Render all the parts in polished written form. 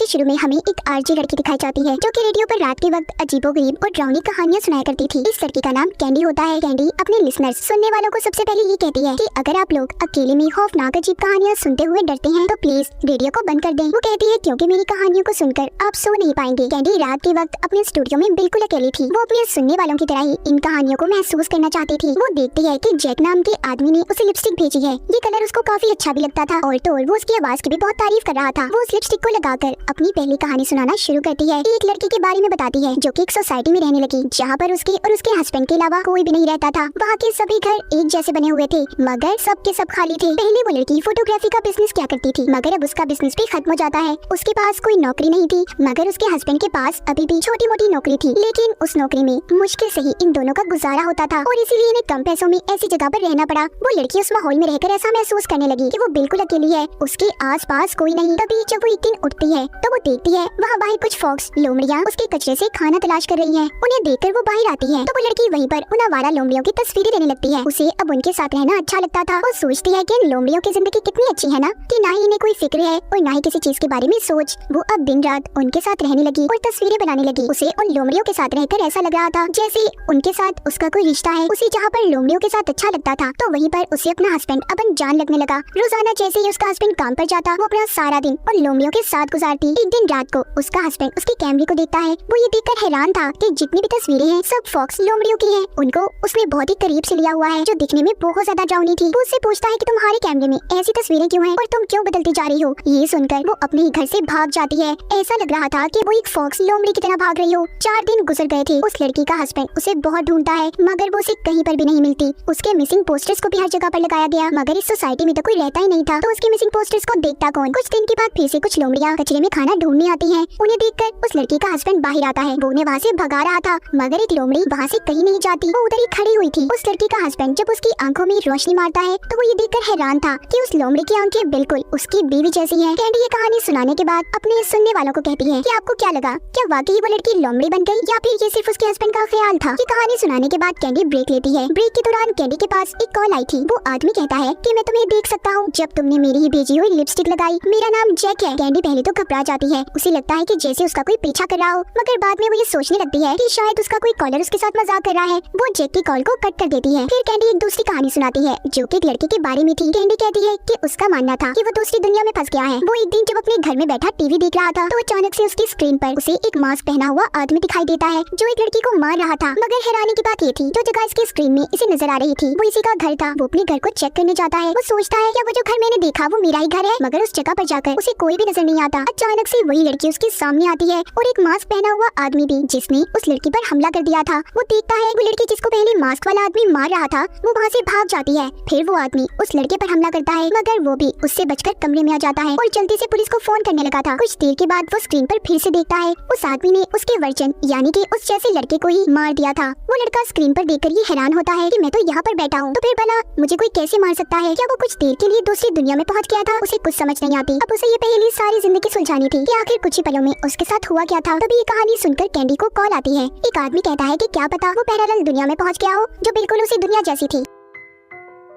के शुरू में हमें एक आरजे लड़की दिखाई जाती है जो कि रेडियो पर रात के वक्त अजीबोगरीब और डरावनी कहानियां सुनाया करती थी। इस लड़की का नाम कैंडी होता है। कैंडी अपने लिसनर्स सुनने वालों को सबसे पहले ये कहती है कि अगर आप लोग अकेले में खौफनाक अजीब कहानियां सुनते हुए डरते हैं तो प्लीज रेडियो को बंद कर दें। वो कहती है क्योंकि मेरी कहानियों को सुनकर आप सो नहीं पाएंगे। कैंडी रात के वक्त अपने स्टूडियो में बिल्कुल अकेली थी। वो अपने सुनने वालों की तरह ही इन कहानियों को महसूस करना चाहती थी। वो देखती है कि जैक नाम के आदमी ने उसे लिपस्टिक भेजी है। ये कलर उसको काफी अच्छा भी लगता था और तो वो उसकी आवाज की भी बहुत तारीफ कर रहा था। वो उस लिपस्टिक को लगाकर अपनी पहली कहानी सुनाना शुरू करती है। एक लड़की के बारे में बताती है जो कि एक सोसाइटी में रहने लगी जहाँ पर उसके और उसके हस्बैंड के अलावा कोई भी नहीं रहता था। वहाँ के सभी घर एक जैसे बने हुए थे मगर सबके सब खाली थे। पहले वो लड़की फोटोग्राफी का बिजनेस किया करती थी मगर अब उसका बिजनेस भी खत्म हो जाता है। उसके पास कोई नौकरी नहीं थी मगर उसके हस्बैंड के पास अभी भी छोटी मोटी नौकरी थी, लेकिन उस नौकरी में मुश्किल से ही इन दोनों का गुजारा होता था और इसीलिए इन्हें कम पैसों में ऐसी जगह पर रहना पड़ा। वो लड़की उस माहौल में रहकर ऐसा महसूस करने लगी कि वो बिल्कुल अकेली है, उसके आस पास कोई नहीं। तभी जब वो एक दिन उठती है तो वो देखती है वहाँ बाहर कुछ फॉक्स लोमड़ियाँ उसके कचरे से खाना तलाश कर रही हैं। उन्हें देखकर वो बाहर आती है तो वो लड़की वहीं पर उन आवारा लोमड़ियों की तस्वीरें लेने लगती है। उसे अब उनके साथ रहना अच्छा लगता था। वो सोचती है कि इन लोमड़ियों की जिंदगी कितनी अच्छी है ना, कि ना ही इन्हें कोई फिक्र है और ना ही किसी चीज के बारे में सोच। वो अब दिन रात उनके साथ रहने लगी और तस्वीरें बनाने लगी। उसे उन लोमड़ियों के साथ रहकर ऐसा लग रहा था जैसे उनके साथ उसका कोई रिश्ता है। उसे जहाँ पर लोमड़ियों के साथ अच्छा लगता था तो वहीं पर उसे अपना हस्बैंड अपन जान लगने लगा। रोजाना जैसे ही उसका हस्बैंड काम पर जाता वो अपना सारा दिन उन लोमड़ियों के साथ गुजारती। एक दिन रात को उसका हस्बैंड उसके कैमरे को देखता है। वो ये देखकर हैरान था कि जितनी भी तस्वीरें हैं सब फॉक्स लोमड़ियों की हैं। उनको उसने बहुत ही करीब से लिया हुआ है जो दिखने में बहुत ज्यादा डरावनी थी। वो उससे पूछता है कि तुम्हारे कैमरे में ऐसी तस्वीरें क्यों हैं और तुम क्यों बदलती जा रही हो। ये सुनकर वो अपने ही घर से भाग जाती है। ऐसा लग रहा था कि वो एक फॉक्स लोमड़ी की तरह भाग रही हो। 4 दिन गुजर गए थे। उस लड़की का हस्बैंड उसे बहुत ढूंढता है मगर वो उसे कहीं पर भी नहीं मिलती। उसके मिसिंग पोस्टर्स को भी हर जगह पर लगाया गया मगर इस सोसाइटी में तो कोई रहता ही नहीं था तो उसके मिसिंग पोस्टर्स को देखता कौन। कुछ दिन के बाद फिर से कुछ लोमड़ियाँ कचरे में खाना ढूंढने आती हैं। उन्हें देखकर उस लड़की का हस्बैंड बाहर आता है। वो उन्हें वहाँ से भगा रहा था मगर एक लोमड़ी वहाँ से कहीं नहीं जाती। वो उधर ही खड़ी हुई थी। उस लड़की का हस्बैंड जब उसकी आंखों में रोशनी मारता है तो वो ये देखकर हैरान था कि उस लोमड़ी की आंखें बिल्कुल उसकी बीवी जैसी हैं। कैंडी ये कहानी सुनाने के बाद अपने सुनने वालों को कहती है कि आपको क्या लगा, क्या वाकई वो लड़की लोमड़ी बन गई या फिर ये सिर्फ उसके हस्बैंड का ख्याल था। ये कहानी सुनाने के बाद कैंडी ब्रेक लेती है। ब्रेक के दौरान कैंडी के पास एक कॉल आई थी। वो आदमी कहता है कि मैं तुम्हें देख सकता हूँ जब तुमने मेरी ही भेजी हुई लिपस्टिक लगाई। मेरा नाम जैक है। कैंडी पहले तो घबरा जाती है। उसे लगता है कि जैसे उसका कोई पीछा कर रहा हो मगर बाद में वो ये सोचने लगती है कि शायद उसका कोई कॉलर उसके साथ मजाक कर रहा है। वो जैक की कॉल को कट कर देती है। फिर कैंडी एक दूसरी कहानी सुनाती है जो कि एक लड़के के बारे में थी। कैंडी कहती है कि उसका मानना था कि वो दूसरी दुनिया में फंस गया है। वो एक दिन जब अपने घर में बैठा टीवी देख रहा था तो अचानक से उसकी स्क्रीन पर उसे एक मास्क पहना हुआ आदमी दिखाई देता है जो एक लड़की को मार रहा था। मगर हैरानी की बात ये थी जो जगह इसकी स्क्रीन में इसे नजर आ रही थी वो इसी का घर था। वो अपने घर को चेक करने जाता है। वो सोचता है क्या वो जो घर मैंने देखा वो मेरा ही घर है मगर उस जगह पर जाकर उसे कोई भी नजर नहीं आता। अचानक से वही लड़की उसके सामने आती है और एक मास्क पहना हुआ आदमी भी जिसने उस लड़की पर हमला कर दिया था। वो देखता है वो लड़की जिसको पहले मास्क वाला आदमी मार रहा था वो वहाँ से भाग जाती है। फिर वो आदमी उस लड़के पर हमला करता है मगर वो भी उससे बचकर कमरे में आ जाता है और जल्दी से पुलिस को फोन करने लगा था। कुछ देर के बाद वो स्क्रीन पर फिर से देखता है उस आदमी ने उसके वर्जन यानी कि उस जैसे लड़के को ही मार दिया था। वो लड़का स्क्रीन पर देखकर ये हैरान होता है कि मैं तो यहाँ पर बैठा हूँ तो फिर भला मुझे कोई कैसे मार सकता है। क्या वो कुछ देर के लिए दूसरी दुनिया में पहुँच गया था। उसे कुछ समझ नहीं आती। अब उसे ये पहली सारी जिंदगी सुलझानी थी कि आखिर कुछ ही पलों में उसके साथ हुआ क्या था। तभी ये कहानी सुनकर कैंडी को कॉल आती है। एक आदमी कहता है कि क्या पता वो पैरेलल दुनिया में पहुँच गया हो जो बिल्कुल उसी दुनिया जैसी थी।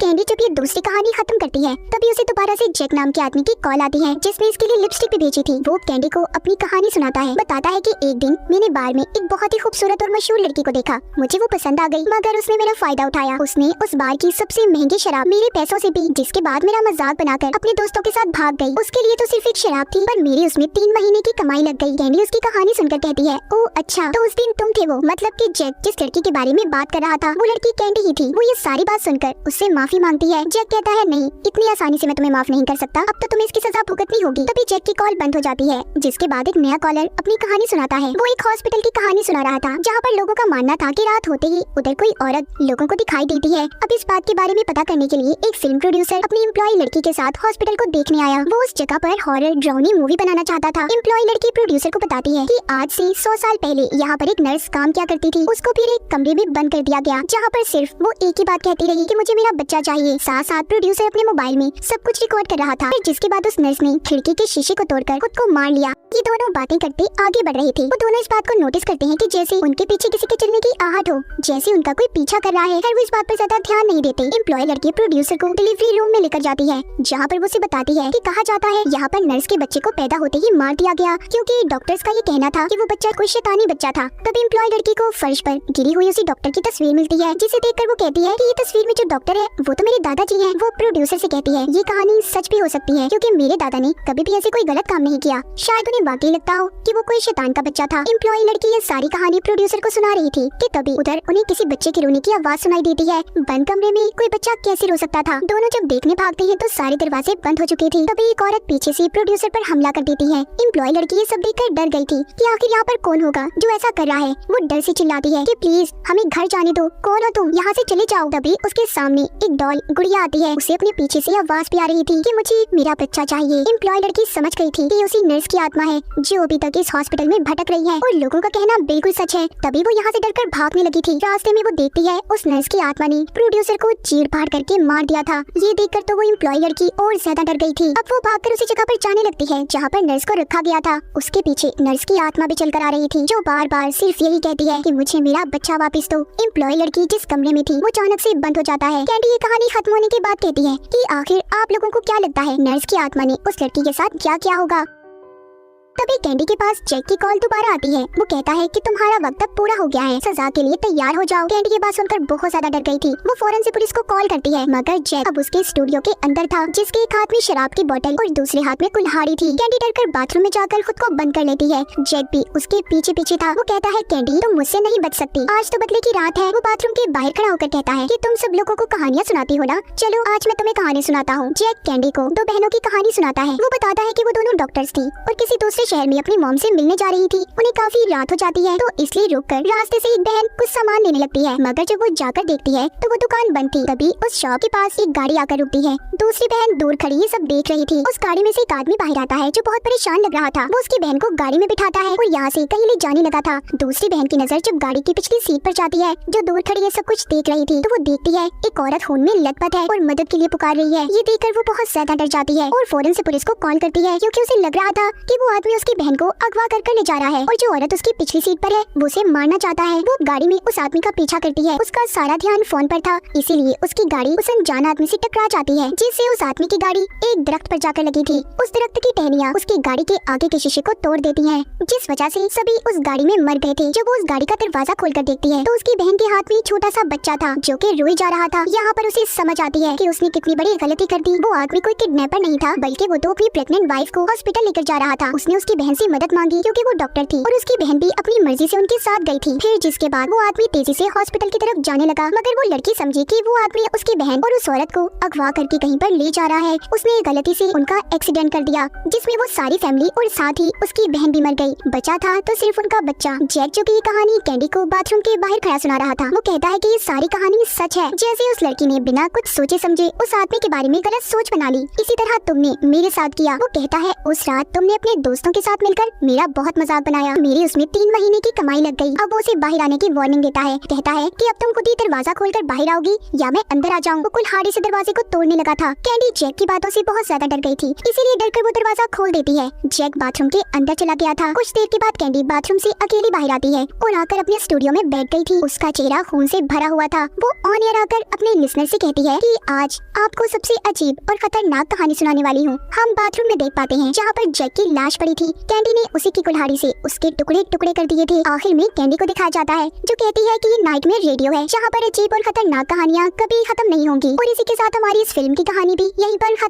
कैंडी जब ये दूसरी कहानी खत्म करती है तभी उसे दोबारा से जैक नाम के आदमी की कॉल आती है जिसने इसके लिए लिपस्टिक भी भेजी थी। वो कैंडी को अपनी कहानी सुनाता है। बताता है कि एक दिन मैंने बार में एक बहुत ही खूबसूरत और मशहूर लड़की को देखा। मुझे वो पसंद आ गई मगर उसने मेरा फायदा उठाया। उसने उस बार की सबसे महंगी शराब मेरे पैसों से पी जिसके बाद मेरा मजाक बनाकर अपने दोस्तों के साथ भाग गई। उसके लिए तो सिर्फ एक शराब थी पर मेरी उसमें 3 महीने की कमाई लग गई। कैंडी उसकी कहानी सुनकर कहती है ओह अच्छा तो उस दिन तुम थे वो, मतलब कि जैक जिस लड़की के बारे में बात कर रहा था वो लड़की कैंडी ही थी। वो ये सारी बात सुनकर उससे माफी मांगती है। जैक कहता है नहीं इतनी आसानी से मैं तुम्हें माफ नहीं कर सकता, अब तो तुम्हें इसकी सजा भुगतनी होगी। तभी जैक की कॉल बंद हो जाती है जिसके बाद एक नया कॉलर अपनी कहानी सुनाता है। वो एक हॉस्पिटल की कहानी सुना रहा था जहाँ पर लोगों का मानना था कि रात होते ही उधर कोई औरत लोगों को दिखाई देती है। अब इस बात के बारे में पता करने के लिए एक फिल्म प्रोड्यूसर अपनी एम्प्लॉय लड़की के साथ हॉस्पिटल को देखने आया। वो उस जगह पर हॉरर ड्राउनी मूवी बनाना चाहता था। एम्प्लॉय लड़की प्रोड्यूसर को बताती है कि आज से 100 साल पहले यहाँ पर एक नर्स काम किया करती थी। उसको फिर एक कमरे में बंद कर दिया गया जहाँ पर सिर्फ वो एक ही बात कहती रही कि मुझे मेरा बच्चा चाहिए। साथ साथ प्रोड्यूसर अपने मोबाइल में सब कुछ रिकॉर्ड कर रहा था। फिर जिसके बाद उस नर्स ने खिड़की के शीशे को तोड़कर खुद को मार लिया। ये दोनों बातें करते आगे बढ़ रहे थे। वो दोनों इस बात को नोटिस करते हैं कि जैसे उनके पीछे किसी के चलने की आहट हो, जैसे उनका कोई पीछा कर रहा है। फिर वो इस बात पर ज्यादा ध्यान नहीं देते। एम्प्लॉय लड़की प्रोड्यूसर को डिलीवरी रूम में लेकर जाती है, जहाँ पर वो उसे बताती है कि कहा जाता है यहाँ पर नर्स के बच्चे को पैदा होते ही मार दिया गया, क्योंकि डॉक्टर्स का ये कहना था कि वो बच्चा कोई शैतानी बच्चा था। तब एम्प्लॉय लड़की को फर्श पर गिरी हुई उसी डॉक्टर की तस्वीर मिलती है, जिसे देखकर वो कहती है कि ये तस्वीर में जो डॉक्टर है वो तो मेरे दादाजी हैं। वो प्रोड्यूसर से कहती है ये कहानी सच भी हो सकती है, क्योंकि मेरे दादा ने कभी भी ऐसे कोई गलत काम नहीं किया। शायद उन्हें वाकई लगता हो कि वो कोई शैतान का बच्चा था। एम्प्लॉय लड़की ये सारी कहानी प्रोड्यूसर को सुना रही थी कि तभी उधर उन्हें किसी बच्चे के रोने की आवाज सुनाई देती है। बंद कमरे में कोई बच्चा कैसे रो सकता था। दोनों जब देखने भागते हैं तो सारे दरवाजे बंद हो चुके थे। तभी एक औरत पीछे से प्रोड्यूसर पर हमला कर देती है। एम्प्लॉय लड़की ये सब देखकर डर गई थी कि आखिर यहाँ पर कौन होगा जो ऐसा कर रहा है। वो डर से चिल्लाती है कि प्लीज हमें घर जाने दो, कौन हो तुम, यहाँ से चले जाओ। तभी उसके सामने एक डॉल गुड़िया आती है। उसे अपने पीछे से आवाज भी आ रही थी कि मुझे मेरा बच्चा चाहिए। एम्प्लॉय लड़की समझ गई थी कि उसी नर्स की आत्मा है जो अभी तक इस हॉस्पिटल में भटक रही है, और लोगों का कहना बिल्कुल सच है। तभी वो यहाँ से डरकर भागने लगी थी। रास्ते में वो देखती है उस नर्स की आत्मा ने प्रोड्यूसर को चीर फाड़ करके मार दिया था। ये देखकर तो वो एम्प्लॉय लड़की और ज्यादा डर गई थी। अब वो भागकर उसी जगह पर जाने लगती है जहाँ पर नर्स को रखा गया था। उसके पीछे नर्स की आत्मा भी चलकर आ रही थी, जो बार बार सिर्फ यही कहती है कि मुझे मेरा बच्चा वापस दो। एम्प्लॉय लड़की जिस कमरे में थी वो अचानक से बंद हो जाता है। कैंडी ये कहानी खत्म होने के बाद कहती है कि आखिर आप लोगों को क्या लगता है नर्स की आत्मा ने उस लड़की के साथ क्या किया होगा। तभी कैंडी के पास जैक की कॉल दोबारा आती है। वो कहता है कि तुम्हारा वक्त अब पूरा हो गया है, सजा के लिए तैयार हो जाओ। कैंडी ये बात सुनकर बहुत ज्यादा डर गई थी। वो फौरन से पुलिस को कॉल करती है, मगर जैक अब उसके स्टूडियो के अंदर था, जिसके एक हाथ में शराब की बोतल और दूसरे हाथ में कुल्हाड़ी थी। कैंडी डरकर बाथरूम में जाकर खुद को बंद कर लेती है। जैक भी उसके पीछे पीछे था। वो कहता है कैंडी तुम मुझसे नहीं बच सकती, आज तो बदले की रात है। वो बाथरूम के बाहर खड़ा होकर कहता है कि तुम सब लोगों को कहानियाँ सुनाती हो ना, चलो आज मैं तुम्हें कहानी सुनाता हूँ। जैक कैंडी को दो बहनों की कहानी सुनाता है। वो बताता है कि वो दोनों डॉक्टर्स थी और किसी दूसरे शहर में अपनी मॉम से मिलने जा रही थी। उन्हें काफी रात हो जाती है, तो इसलिए रुककर रास्ते से एक बहन कुछ सामान लेने लगती है, मगर जब वो जाकर देखती है तो वो दुकान बंद थी। तभी उस शॉप के पास एक गाड़ी आकर रुकती है। दूसरी बहन दूर खड़ी ये सब देख रही थी। उस गाड़ी में से एक आदमी बाहर आता है जो बहुत परेशान लग रहा था। वो उसकी बहन को गाड़ी में बिठाता है और यहाँ से कहीं ले जाने लगा था। दूसरी बहन की नजर जब गाड़ी की पिछली सीट पर जाती है, जो दूर खड़ी ये सब कुछ देख रही थी, तो वो देखती है एक औरत खून में लथपथ है और मदद के लिए पुकार रही है। ये देखकर वो बहुत ज्यादा डर जाती है और फौरन से पुलिस को कॉल करती है, क्योंकि उसे लग रहा था कि वो आदमी उसकी बहन को अगवा कर ले जा रहा है और जो औरत उसकी पिछली सीट पर है वो उसे मारना चाहता है। वो गाड़ी में उस आदमी का पीछा करती है। उसका सारा ध्यान फोन पर था, इसीलिए उसकी गाड़ी उस अनजान आदमी से टकरा जाती है, जिससे उस आदमी की गाड़ी एक दरख्त पर जाकर लगी थी। उस दरख्त की टहनियाँ उसकी गाड़ी के आगे के शीशे को तोड़ देती हैं, जिस वजह से सभी उस गाड़ी में मर गए थे। जब वो उस गाड़ी का दरवाजा खोलकर देखती है तो उसकी बहन के हाथ में छोटा सा बच्चा था जो कि रोई जा रहा था। यहाँ पर उसे समझ आती है कि उसने कितनी बड़ी गलती कर दी। वो आदमी कोई किडनैपर नहीं था, बल्कि वो तो अपनी प्रेग्नेंट वाइफ को हॉस्पिटल लेकर जा रहा था। उसने उसकी बहन से मदद मांगी क्योंकि वो डॉक्टर थी और उसकी बहन भी अपनी मर्जी से उनके साथ गई थी। फिर जिसके बाद वो आदमी तेजी से हॉस्पिटल की तरफ जाने लगा, मगर वो लड़की समझी कि वो आदमी उसकी बहन और उस औरत को अगवा करके कहीं पर ले जा रहा है। उसने गलती से उनका एक्सीडेंट कर दिया, जिसमें वो सारी फैमिली और साथ ही उसकी बहन भी मर गई। बचा था तो सिर्फ उनका बच्चा। जैक जो कि ये कहानी कैंडी को बाथरूम के बाहर खड़ा सुना रहा था, वो कहता है कि ये सारी कहानी सच है। जैसे उस लड़की ने बिना कुछ सोचे समझे उस आदमी के बारे में गलत सोच बना ली, इसी तरह तुमने मेरे साथ किया। वो कहता है उस रात तुमने अपने दोस्तों के साथ मिलकर मेरा बहुत मजाक बनाया, मेरी उसमें 3 महीने की कमाई लग गई। अब वो उसे बाहर आने की वार्निंग देता है, कहता है कि अब तुम खुद ही दरवाजा खोलकर बाहर आओगी या मैं अंदर आ जाऊँ। वो कुल्हाड़ी से दरवाजे को तोड़ने लगा था। कैंडी जैक की बातों से बहुत ज्यादा डर गई थी, इसीलिए डरकर वो दरवाजा खोल देती है। जैक बाथरूम के अंदर चला गया था। कुछ देर के बाद कैंडी बाथरूम से अकेली बाहर आती है और आकर अपने स्टूडियो में बैठ गई थी। उसका चेहरा खून से भरा हुआ था। वो ऑन एयर आकर अपने लिसनर से कहती है कि आज आपको सबसे अजीब और खतरनाक कहानी सुनाने वाली हूँ। हम बाथरूम में देख पाते हैं जहाँ पर जैक की लाश पड़ी थी। कैंडी ने उसी की कुल्हाड़ी से उसके टुकड़े टुकड़े कर दिए थे। आखिर में कैंडी को दिखाया जाता है जो कहती है कि ये नाइटमेयर रेडियो है, जहाँ पर अजीब और खतरनाक कहानियाँ कभी खत्म नहीं होंगी। और इसी के साथ हमारी इस फिल्म की कहानी भी यहीं पर खत्म